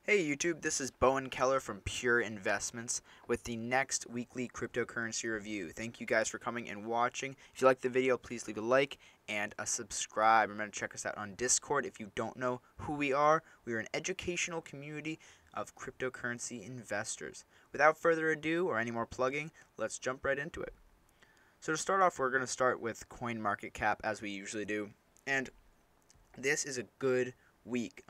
Hey YouTube, this is Bowen Keller from Pure Investments with the next weekly cryptocurrency review. Thank you guys for coming and watching. If you like the video, please leave a like and a subscribe. Remember to check us out on Discord. If you don't know who we are an educational community of cryptocurrency investors. Without further ado or any more plugging, let's jump right into it. So to start off, we're going to start with CoinMarketCap as we usually do. And this is a good week.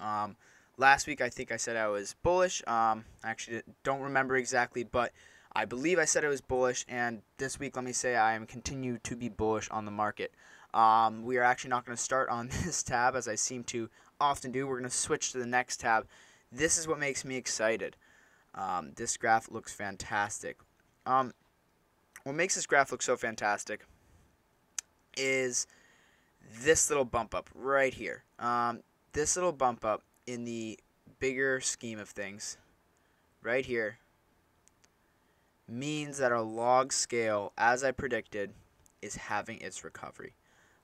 Last week, I think I said I was bullish. I actually don't remember exactly, but I believe I said I was bullish. And this week, let me say I am continue to be bullish on the market. We are actually not going to start on this tab, as I seem to often do. We're going to switch to the next tab. This is what makes me excited. This graph looks fantastic. What makes this graph look so fantastic is this little bump up right here. This little bump up in the bigger scheme of things right here means that our log scale, as I predicted, is having its recovery,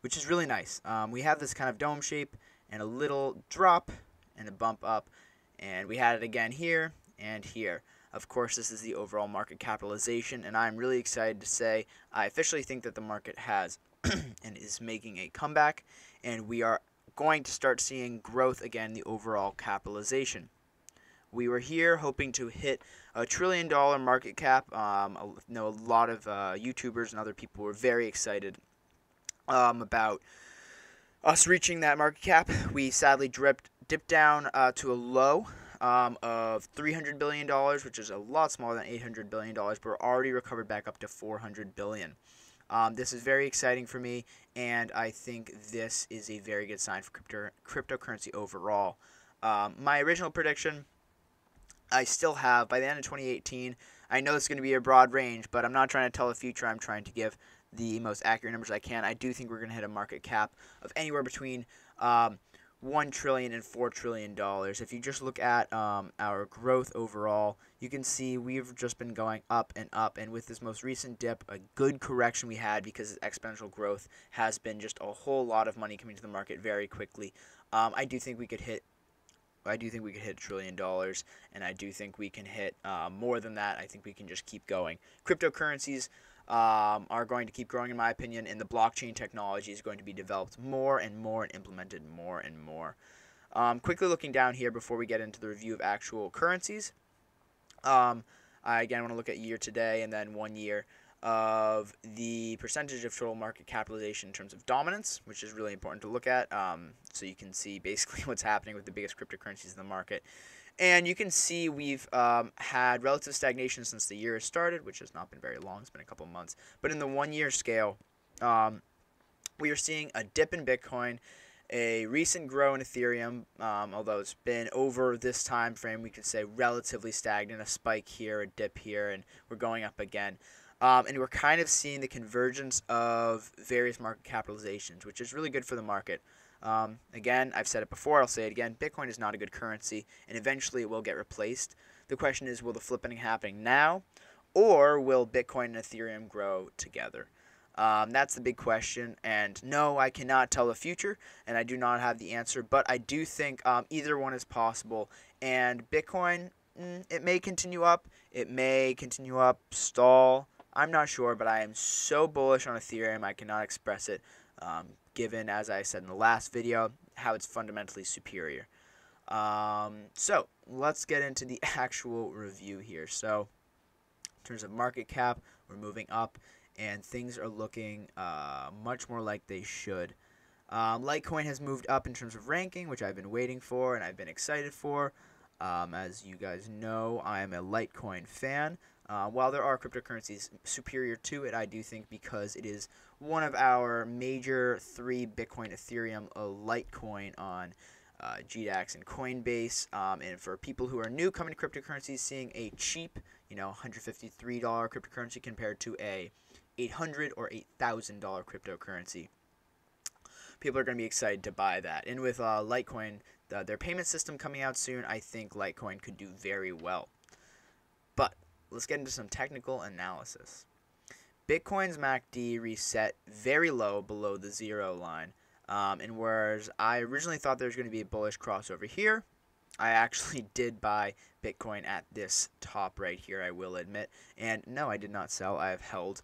which is really nice. We have this kind of dome shape and a little drop and a bump up, and we had it again here and here. Of course, this is the overall market capitalization, and I'm really excited to say I officially think that the market has and is making a comeback, and we are going to start seeing growth again in the overall capitalization. We were here hoping to hit $1 trillion market cap. I know a lot of YouTubers and other people were very excited about us reaching that market cap. We sadly dipped down to a low of $300 billion, which is a lot smaller than $800 billion, but we're already recovered back up to $400 billion. This is very exciting for me, and I think this is a very good sign for cryptocurrency overall. My original prediction, I still have, by the end of 2018, I know it's going to be a broad range, but I'm not trying to tell the future. I'm trying to give the most accurate numbers I can. I do think we're going to hit a market cap of anywhere between $1 trillion and $4 trillion. If you just look at our growth overall, you can see we've just been going up, and with this most recent dip, a good correction we had because exponential growth has been just a whole lot of money coming to the market very quickly. I do think we could hit $1 trillion, and I do think we can hit more than that. I think we can just keep going. Cryptocurrencies are going to keep growing, in my opinion, and the blockchain technology is going to be developed more and more and implemented more and more. Quickly looking down here before we get into the review of actual currencies, I again want to look at year to day and then 1 year of the percentage of total market capitalization in terms of dominance, which is really important to look at, so you can see basically what's happening with the biggest cryptocurrencies in the market. And you can see we've had relative stagnation since the year has started, which has not been very long. It's been a couple months. But in the 1 year scale, we are seeing a dip in Bitcoin, a recent grow in Ethereum, although it's been over this time frame, we could say relatively stagnant, a spike here, a dip here, and we're going up again. And we're kind of seeing the convergence of various market capitalizations, which is really good for the market. Again, I've said it before, I'll say it again, Bitcoin is not a good currency, and eventually it will get replaced. The question is, will the flipping happen now, or will Bitcoin and Ethereum grow together? That's the big question, and no, I cannot tell the future, and I do not have the answer, but I do think either one is possible, and Bitcoin, it may continue up, stall, I'm not sure, but I am so bullish on Ethereum, I cannot express it, given, as I said in the last video, how it's fundamentally superior. So, let's get into the actual review here. So, in terms of market cap, we're moving up, and things are looking much more like they should. Litecoin has moved up in terms of ranking, which I've been waiting for and I've been excited for. As you guys know, I am a Litecoin fan. While there are cryptocurrencies superior to it, I do think because it is one of our major 3, Bitcoin, Ethereum, Litecoin on GDAX and Coinbase, and for people who are new coming to cryptocurrencies, seeing a cheap, $153 cryptocurrency compared to a $800 or $8,000 cryptocurrency, people are going to be excited to buy that. And with Litecoin, their payment system coming out soon, I think Litecoin could do very well. But let's get into some technical analysis. Bitcoin's MACD reset very low below the 0 line. And whereas I originally thought there was going to be a bullish crossover here, I actually did buy Bitcoin at this top right here, I will admit. And no, I did not sell. I have held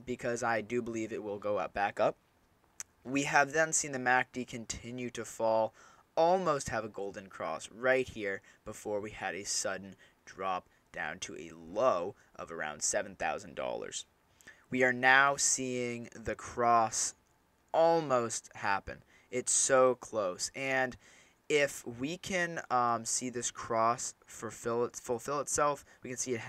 because I do believe it will go up back up. We have then seen the MACD continue to fall, almost have a golden cross right here before we had a sudden drop down to a low of around $7,000. We are now seeing the cross almost happen. It's so close. And if we can see this cross fulfill itself, we can see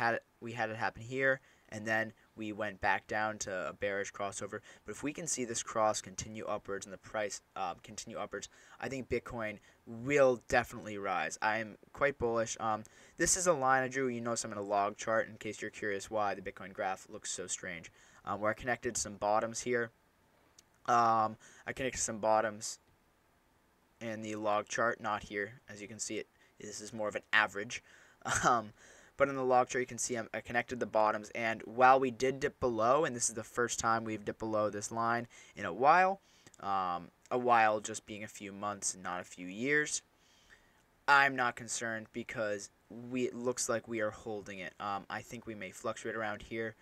we had it happen here, and then we went back down to a bearish crossover. But if we can see this cross continue upwards and the price continue upwards, I think Bitcoin will definitely rise. I am quite bullish. This is a line I drew. You notice I'm in a log chart in case you're curious why the Bitcoin graph looks so strange. Where I connected some bottoms here. I connected some bottoms in the log chart, not here. As you can see, this is more of an average. But in the log chart, you can see I connected the bottoms. And while we did dip below, and this is the first time we've dipped below this line in a while just being a few months and not a few years, I'm not concerned because it looks like we are holding it. I think we may fluctuate around here.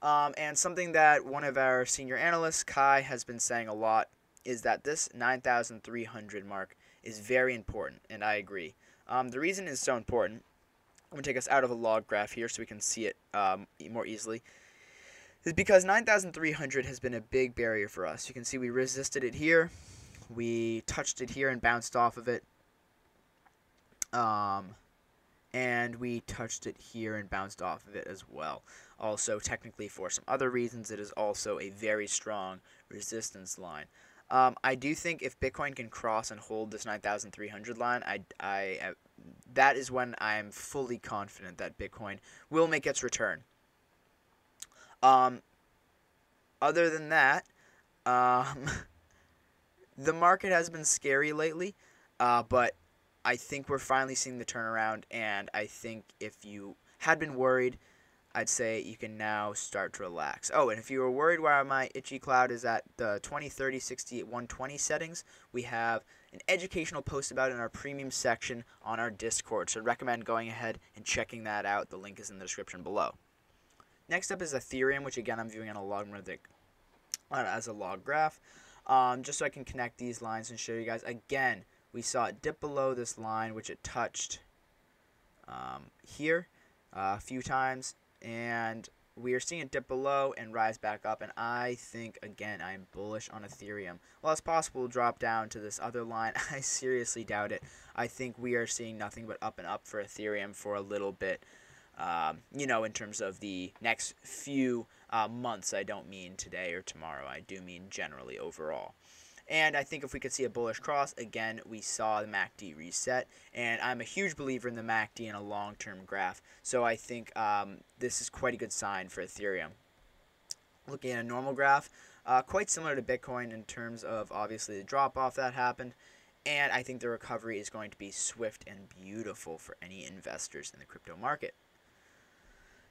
And something that one of our senior analysts, Kai, has been saying a lot is that this 9,300 mark is very important, and I agree. The reason it's so important, I'm going to take us out of a log graph here so we can see it more easily, is because 9,300 has been a big barrier for us. You can see we resisted it here, we touched it here and bounced off of it, and we touched it here and bounced off of it as well. Also, technically, for some other reasons, it is also a very strong resistance line. I do think if Bitcoin can cross and hold this 9,300 line, that is when I'm fully confident that Bitcoin will make its return. Other than that, the market has been scary lately, but I think we're finally seeing the turnaround, and I think if you had been worried, I'd say you can now start to relax. Oh, and if you were worried why my itchy cloud is at the 20, 30, 60, 120 settings, we have an educational post about it in our premium section on our Discord, so I'd recommend going ahead and checking that out. The link is in the description below. Next up is Ethereum, which again I'm viewing on a logarithmic as a log graph, just so I can connect these lines and show you guys. Again, we saw it dip below this line, which it touched here a few times, and we are seeing it dip below and rise back up, and I think, again, I am bullish on Ethereum. While it's possible to drop down to this other line, I seriously doubt it. I think we are seeing nothing but up and up for Ethereum for a little bit, in terms of the next few months. I don't mean today or tomorrow. I do mean generally overall. And I think if we could see a bullish cross, again, we saw the MACD reset. And I'm a huge believer in the MACD in a long-term graph. So I think this is quite a good sign for Ethereum. Looking at a normal graph, quite similar to Bitcoin in terms of, obviously, the drop-off that happened. And I think the recovery is going to be swift and beautiful for any investors in the crypto market.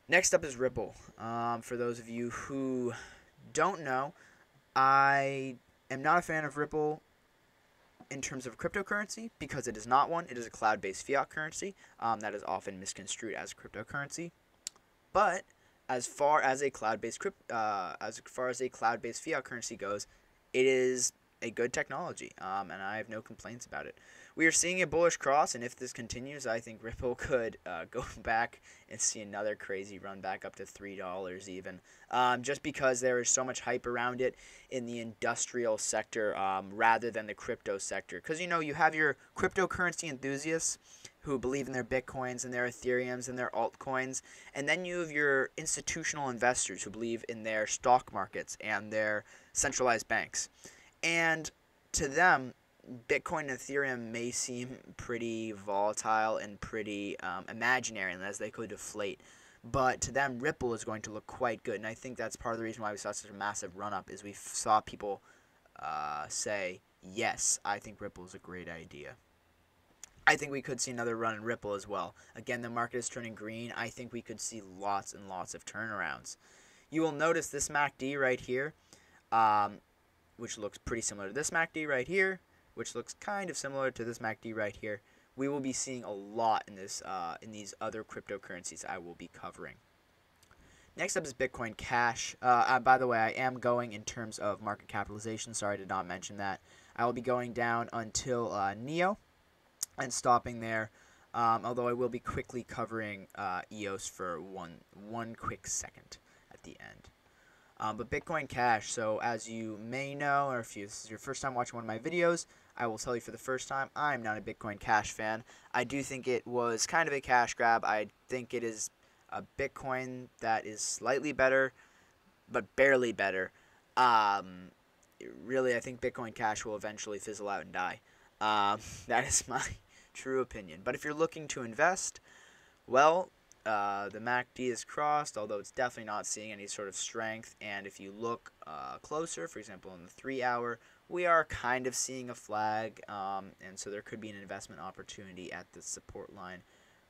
Next up is Ripple. For those of you who don't know, I am not a fan of Ripple in terms of cryptocurrency because it is not one. It is a cloud-based fiat currency that is often misconstrued as cryptocurrency. But as far as a cloud-based fiat currency goes, it is a good technology, and I have no complaints about it. We are seeing a bullish cross, and if this continues, I think Ripple could go back and see another crazy run back up to $3 even, just because there is so much hype around it in the industrial sector rather than the crypto sector. Because, you have your cryptocurrency enthusiasts who believe in their Bitcoins and their Ethereums and their altcoins, and then you have your institutional investors who believe in their stock markets and their centralized banks. And to them, Bitcoin and Ethereum may seem pretty volatile and pretty imaginary as they could deflate. But to them, Ripple is going to look quite good. And I think that's part of the reason why we saw such a massive run-up is we saw people say, yes, I think Ripple is a great idea. I think we could see another run in Ripple as well. Again, the market is turning green. I think we could see lots and lots of turnarounds. You will notice this MACD right here, which looks pretty similar to this MACD right here, which looks kind of similar to this MACD right here. we will be seeing a lot in this in these other cryptocurrencies I will be covering. Next up is Bitcoin Cash. By the way, I am going in terms of market capitalization. Sorry, I did not mention that. I will be going down until NEO and stopping there. Although I will be quickly covering EOS for one quick second at the end. But Bitcoin Cash, so as you may know, or if this is your first time watching one of my videos, I will tell you for the first time, I'm not a Bitcoin Cash fan. I do think it was kind of a cash grab. I think it is a Bitcoin that is slightly better, but barely better. Really, I think Bitcoin Cash will eventually fizzle out and die. That is my true opinion. But if you're looking to invest, well, the MACD is crossed, although it's definitely not seeing any sort of strength. And if you look closer, for example, in the 3 hour, we are kind of seeing a flag. And so there could be an investment opportunity at the support line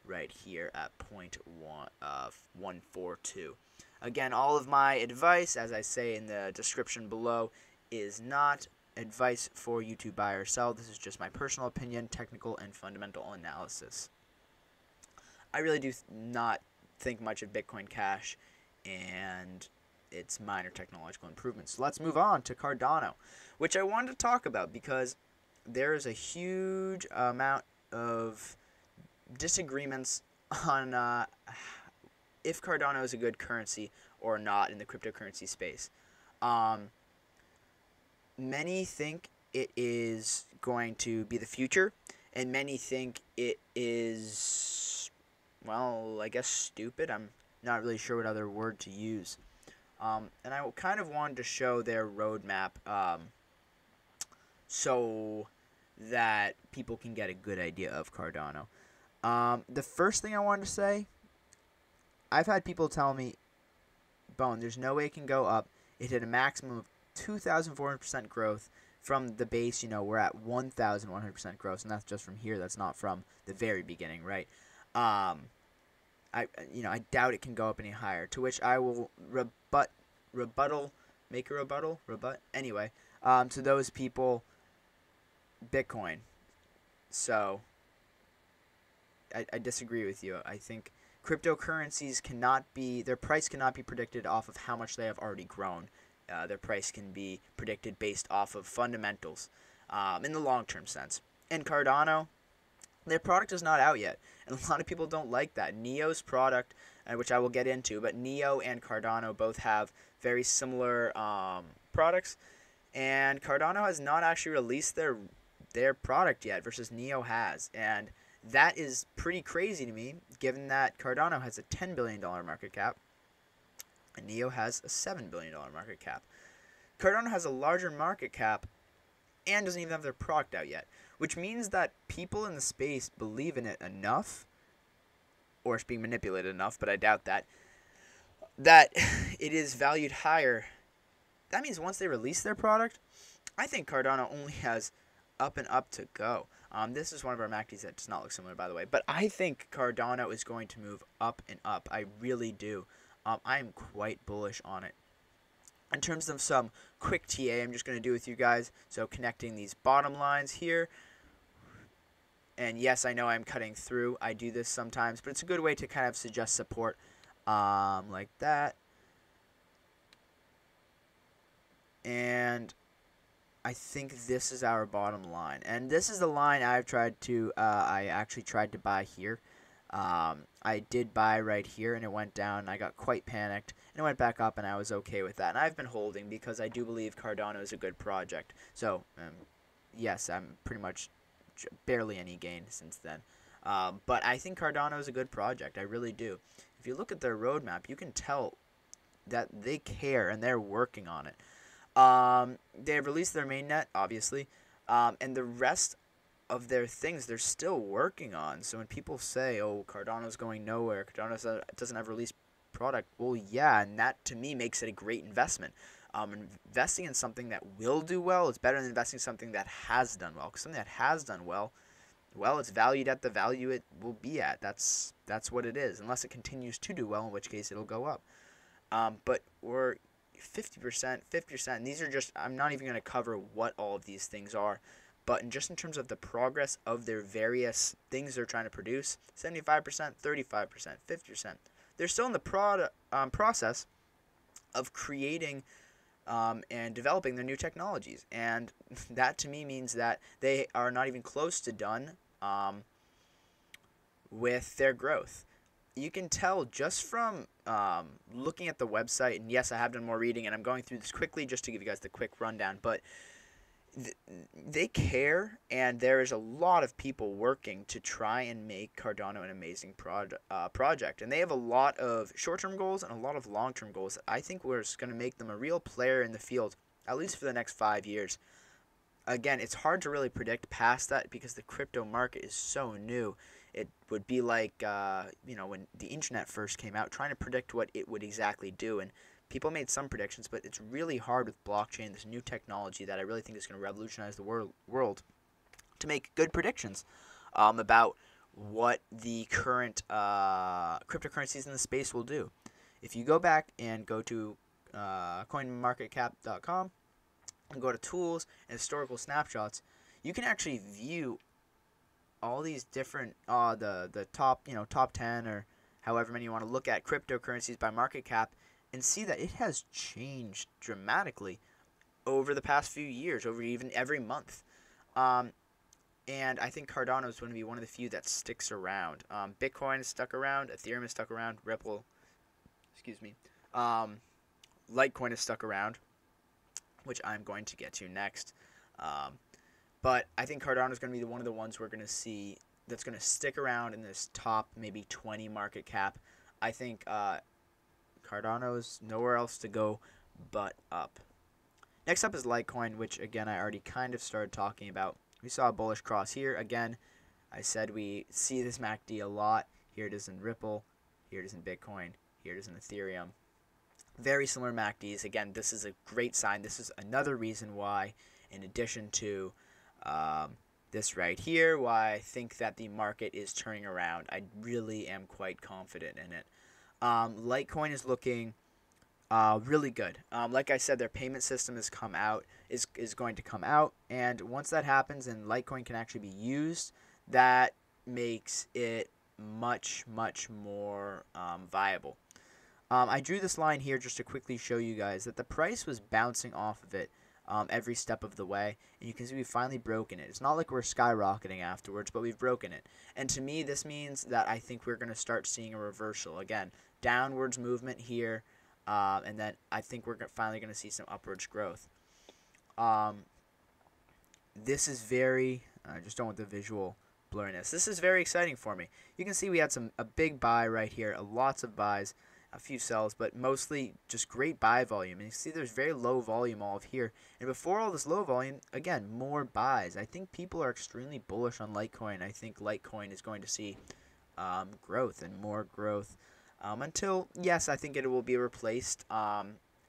right here at 142. Again, all of my advice, as I say in the description below, is not advice for you to buy or sell. This is just my personal opinion, technical and fundamental analysis. I really do not think much of Bitcoin Cash and its minor technological improvements. So let's move on to Cardano, which I wanted to talk about because there is a huge amount of disagreements on if Cardano is a good currency or not in the cryptocurrency space. Many think it is going to be the future, and many think it is, well, I guess stupid. I'm not really sure what other word to use. And I kind of wanted to show their roadmap so that people can get a good idea of Cardano. The first thing I wanted to say, I've had people tell me, Bone, there's no way it can go up. It hit a maximum of 2,400% growth from the base. You know, we're at 1,100% growth, and that's just from here. That's not from the very beginning, right? I doubt it can go up any higher. To which I will rebut. Anyway, to those people, Bitcoin. So I disagree with you. I think cryptocurrencies their price cannot be predicted off of how much they have already grown. Their price can be predicted based off of fundamentals in the long-term sense. And Cardano, their product is not out yet, and a lot of people don't like that. Neo's product, which I will get into, but Neo and Cardano both have very similar products, and Cardano has not actually released their product yet versus Neo has, and that is pretty crazy to me, given that Cardano has a $10 billion market cap, and Neo has a $7 billion market cap. Cardano has a larger market cap and doesn't even have their product out yet, which means that people in the space believe in it enough, or it's being manipulated enough, but I doubt that it is valued higher. That means once they release their product, I think Cardano only has up and up to go. This is one of our MACDs that does not look similar, by the way, but I think Cardano is going to move up and up. I really do. I am quite bullish on it. In terms of some quick TA, I'm just going to do with you guys. So connecting these bottom lines here. And yes, I know I'm cutting through. I do this sometimes, but it's a good way to kind of suggest support like that. And I think this is our bottom line. And this is the line I actually tried to buy here. I did buy right here, and it went down, and I got quite panicked, and it went back up, and I was okay with that. And I've been holding because I do believe Cardano is a good project. So, yes, I'm pretty much barely any gain since then. But I think Cardano is a good project. I really do. If you look at their roadmap, you can tell that they care, and they're working on it. They have released their mainnet, obviously, and the rest of their things they're still working on. So when people say, oh, Cardano's going nowhere, Cardano doesn't have a released product, well, yeah, and that to me makes it a great investment. Investing in something that will do well is better than investing in something that has done well, because something that has done well, it's valued at the value it will be at. That's what it is, unless it continues to do well, in which case it'll go up. But we're 50%, 50%, and these are just, I'm not even going to cover what all of these things are. but just in terms of the progress of their various things they're trying to produce, 75%, 35%, 50%, they're still in the process of creating and developing their new technologies. And that to me means that they are not even close to done with their growth. You can tell just from looking at the website, and yes, I have done more reading, and I'm going through this quickly just to give you guys the quick rundown, but they care, and there is a lot of people working to try and make Cardano an amazing project. And they have a lot of short-term goals and a lot of long-term goals that I think we're going to make them a real player in the field, at least for the next 5 years. Again, it's hard to really predict past that because the crypto market is so new. It would be like, when the internet first came out, trying to predict what it would exactly do. And people made some predictions, but it's really hard with blockchain, this new technology that I really think is going to revolutionize the world, to make good predictions about what the current cryptocurrencies in the space will do. If you go back and go to coinmarketcap.com and go to tools and historical snapshots, you can actually view all these different the top 10 or however many you want to look at cryptocurrencies by market cap, and see that it has changed dramatically over the past few years, over even every month. And I think Cardano is going to be one of the few that sticks around. Bitcoin is stuck around, Ethereum is stuck around, Ripple, Litecoin is stuck around, which I'm going to get to next. But I think Cardano is going to be one of the ones we're going to see that's going to stick around in this top maybe 20 market cap. I think Cardano is nowhere else to go but up. Next up is Litecoin, which again I already kind of started talking about. We saw a bullish cross here. Again, I said we see this MACD a lot. Here it is in Ripple. Here it is in Bitcoin. Here it is in Ethereum. Very similar MACDs. Again, this is a great sign. This is another reason why, in addition to this right here, why I think that the market is turning around. I really am quite confident in it. Litecoin is looking really good. Like I said, their payment system is going to come out, and once that happens and Litecoin can actually be used, that makes it much more viable. I drew this line here just to quickly show you guys that the price was bouncing off of it every step of the way, and you can see we've finally broken it. It's not like we're skyrocketing afterwards, but we've broken it. And to me, this means that I think we're going to start seeing a reversal. Again, downwards movement here, and then I think we're finally going to see some upwards growth. This is very, I just don't want the visual blurriness. This is very exciting for me. You can see we had a big buy right here, lots of buys, a few sells, but mostly just great buy volume. And you see there's very low volume all of here. And before all this low volume, again, more buys. I think people are extremely bullish on Litecoin. I think Litecoin is going to see growth and more growth until, yes, I think it will be replaced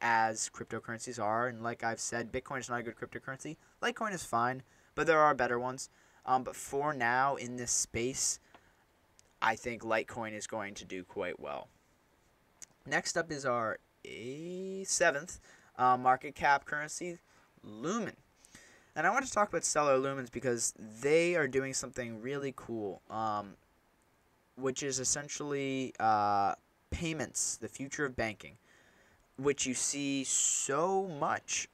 as cryptocurrencies are. And like I've said, Bitcoin is not a good cryptocurrency. Litecoin is fine, but there are better ones. But for now, in this space, I think Litecoin is going to do quite well. Next up is our seventh market cap currency, Lumen. And I want to talk about Stellar Lumens because they are doing something really cool, which is essentially payments, the future of banking, which you see so much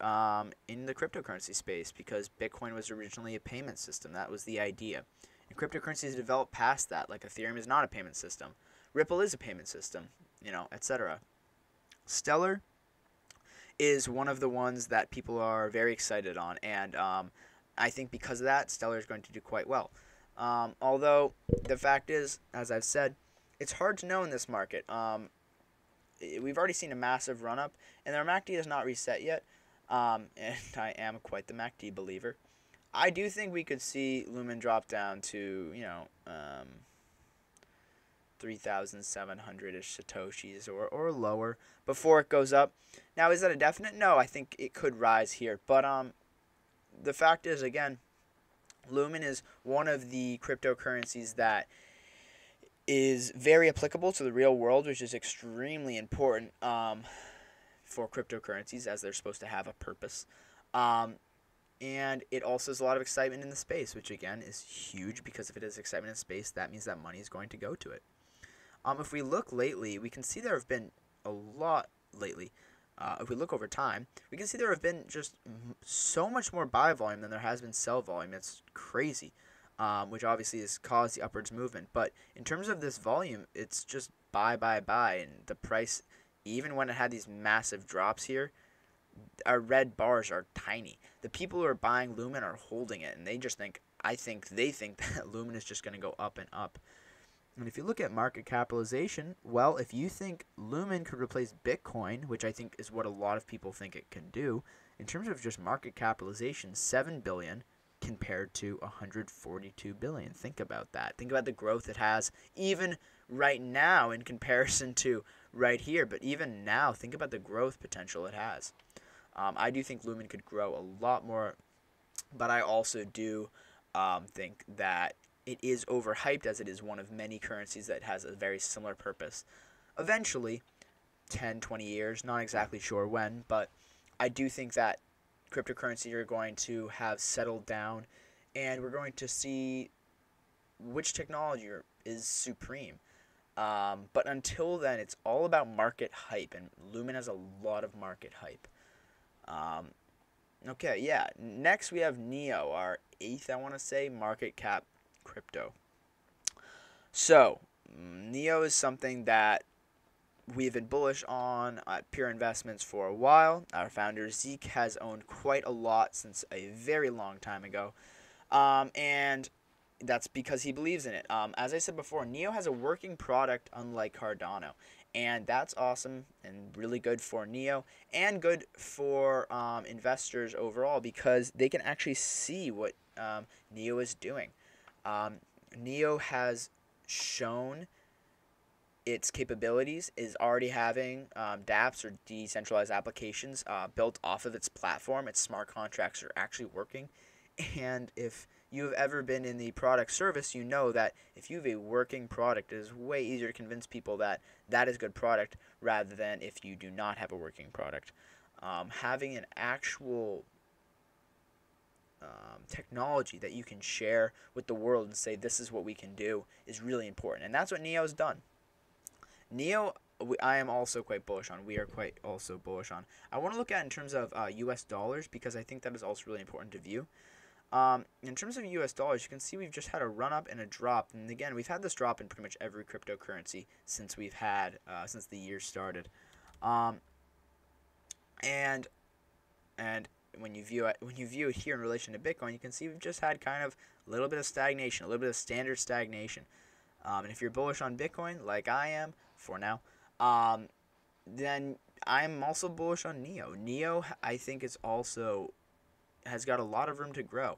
in the cryptocurrency space because Bitcoin was originally a payment system. That was the idea. And cryptocurrencies developed past that, like Ethereum is not a payment system. Ripple is a payment system, etc. Stellar is one of the ones that people are very excited on, and I think because of that, Stellar is going to do quite well. Although the fact is, as I've said, it's hard to know in this market. We've already seen a massive run-up, and their MACD is not reset yet, and I am quite the MACD believer. I do think we could see Lumen drop down to, 3,700-ish Satoshis or lower before it goes up. Now, is that a definite? No, I think it could rise here. But the fact is, again, Lumen is one of the cryptocurrencies that is very applicable to the real world, which is extremely important for cryptocurrencies as they're supposed to have a purpose. And it also has a lot of excitement in the space, which again is huge, because if it is excitement in space, that means that money is going to go to it. If we look lately, we can see there have been a lot lately. If we look over time, we can see there have been just so much more buy volume than there has been sell volume. It's crazy, which obviously has caused the upwards movement. But in terms of this volume, it's just buy, and the price, even when it had these massive drops here, our red bars are tiny. The people who are buying Lumen are holding it, and they just think, they think that Lumen is just going to go up and up. And if you look at market capitalization, well, if you think Lumen could replace Bitcoin, which I think is what a lot of people think it can do, in terms of just market capitalization, 7 billion compared to 142 billion. Think about that. Think about the growth it has even right now in comparison to right here. But even now, think about the growth potential it has. I do think Lumen could grow a lot more, but I also do think that it is overhyped, as it is one of many currencies that has a very similar purpose. Eventually, 10, 20 years, not exactly sure when, but I do think that cryptocurrencies are going to have settled down, and we're going to see which technology is supreme. But until then, it's all about market hype, and Lumen has a lot of market hype. Okay, yeah. Next, we have Neo, our 8th, I want to say, market cap crypto. So, Neo is something that we've been bullish on at Pure Investments for a while. Our founder, Zeke, has owned quite a lot since a very long time ago. And that's because he believes in it. As I said before, Neo has a working product unlike Cardano. And that's awesome and really good for Neo and good for investors overall, because they can actually see what Neo is doing. Neo has shown its capabilities, is already having dApps, or decentralized applications, built off of its platform. Its smart contracts are actually working. And if you've ever been in the product service, you know that if you have a working product, it is way easier to convince people that that is good product rather than if you do not have a working product. Having an actual technology that you can share with the world and say, this is what we can do, is really important. And that's what Neo's done. Neo, I am also quite bullish on. We are quite also bullish on. I want to look at in terms of US dollars, because I think that is also really important to view. In terms of US dollars, you can see we've just had a run up and a drop. And again, we've had this drop in pretty much every cryptocurrency since we've had, since the year started. And when you view it here in relation to Bitcoin, you can see we've just had kind of a little bit of stagnation, a little bit of standard stagnation. And if you're bullish on Bitcoin, like I am for now, then I'm also bullish on Neo. Neo, I think, is also has got a lot of room to grow.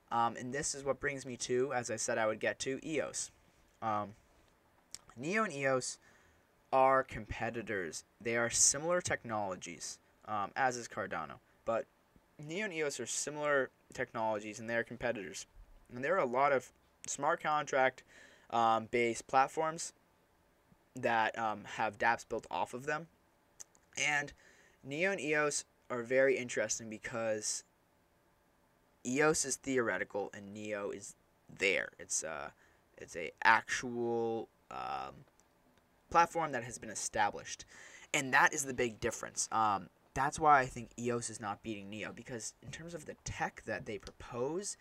And this is what brings me to, as I said I would get to, EOS. Neo and EOS are competitors. They are similar technologies, as is Cardano. But Neo and EOS are similar technologies, and they are competitors. And there are a lot of smart contract based platforms that have dApps built off of them. And Neo and EOS are very interesting because EOS is theoretical and Neo is there. It's a actual platform that has been established, and that is the big difference. That's why I think EOS is not beating Neo, because in terms of the tech that they propose,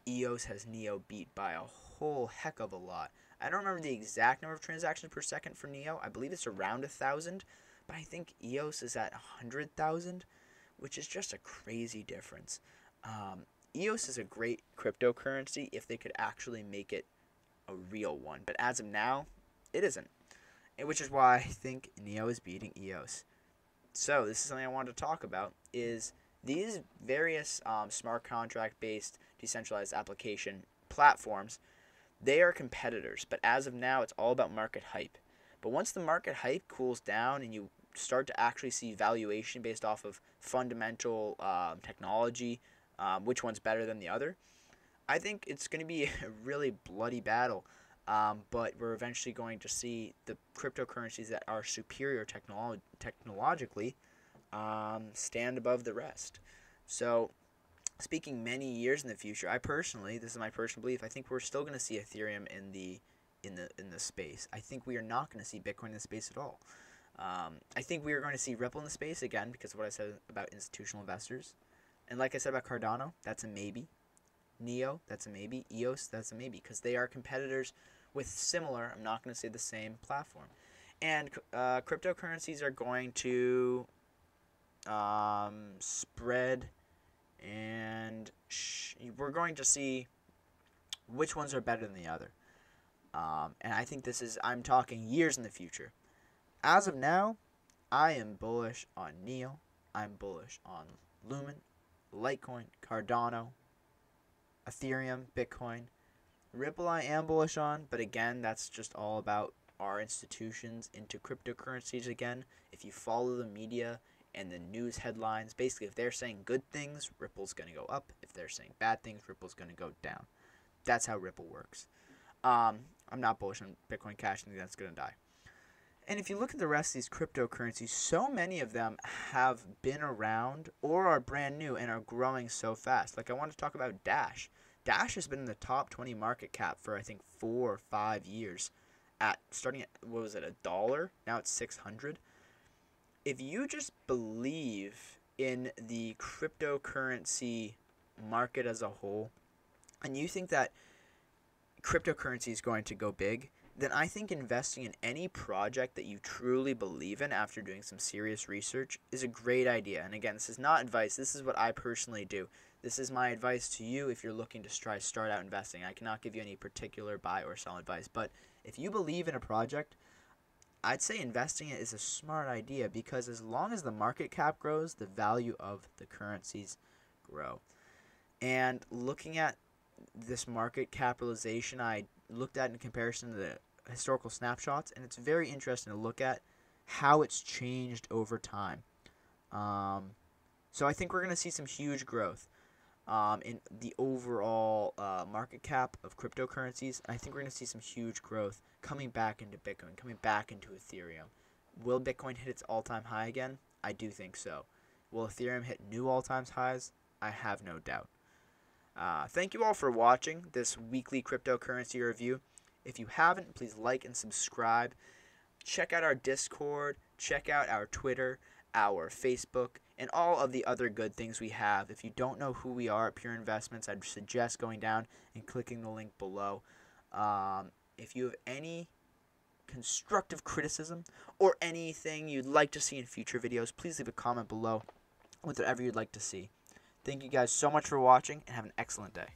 EOS has Neo beat by a whole heck of a lot. I don't remember the exact number of transactions per second for Neo. I believe it's around 1,000, but I think EOS is at 100,000, which is just a crazy difference. EOS is a great cryptocurrency if they could actually make it a real one, but as of now, it isn't, which is why I think Neo is beating EOS. So this is something I wanted to talk about, is these various smart contract based decentralized application platforms. They are competitors, but as of now, it's all about market hype. But once the market hype cools down and you start to actually see valuation based off of fundamental technology, which one's better than the other, I think it's going to be a really bloody battle. But we're eventually going to see the cryptocurrencies that are superior technologically stand above the rest. So speaking many years in the future, this is my personal belief, I think we're still going to see Ethereum in the space. I think we are not going to see Bitcoin in the space at all. I think we are going to see Ripple in the space again because of what I said about institutional investors. And like I said about Cardano, that's a maybe. Neo, that's a maybe. EOS, that's a maybe, because they are competitors with similar, I'm not going to say the same platform. And cryptocurrencies are going to spread, and we're going to see which ones are better than the other. And I think I'm talking years in the future. As of now, I am bullish on Neo. I'm bullish on Lumen, Litecoin, Cardano, Ethereum, Bitcoin. Ripple I am bullish on, but again, that's just all about our institutions into cryptocurrencies again. If you follow the media and the news headlines, basically if they're saying good things, Ripple's going to go up. If they're saying bad things, Ripple's going to go down. That's how Ripple works. I'm not bullish on Bitcoin Cash. I think that's going to die. And if you look at the rest of these cryptocurrencies, so many of them have been around or are brand new and are growing so fast. Like I want to talk about Dash. Dash has been in the top 20 market cap for I think 4 or 5 years. Starting at, what was it, $1? Now it's 600. If you just believe in the cryptocurrency market as a whole, and you think that cryptocurrency is going to go big, then I think investing in any project that you truly believe in after doing some serious research is a great idea. And again, this is not advice. This is what I personally do. This is my advice to you if you're looking to start out investing. I cannot give you any particular buy or sell advice, but if you believe in a project, I'd say investing in it is a smart idea, because as long as the market cap grows, the value of the currencies grow. And looking at this market capitalization, I looked at in comparison to the historical snapshots, and it's very interesting to look at how it's changed over time. So I think we're going to see some huge growth in the overall market cap of cryptocurrencies. I think we're going to see some huge growth coming back into Bitcoin, coming back into Ethereum. Will Bitcoin hit its all-time high again? I do think so. Will Ethereum hit new all-time highs? I have no doubt. Thank you all for watching this weekly cryptocurrency review. If you haven't, please like and subscribe. Check out our Discord. Check out our Twitter, our Facebook, and all of the other good things we have. If you don't know who we are at Pure Investments, I'd suggest going down and clicking the link below. If you have any constructive criticism or anything you'd like to see in future videos, please leave a comment below with whatever you'd like to see. Thank you guys so much for watching, and have an excellent day.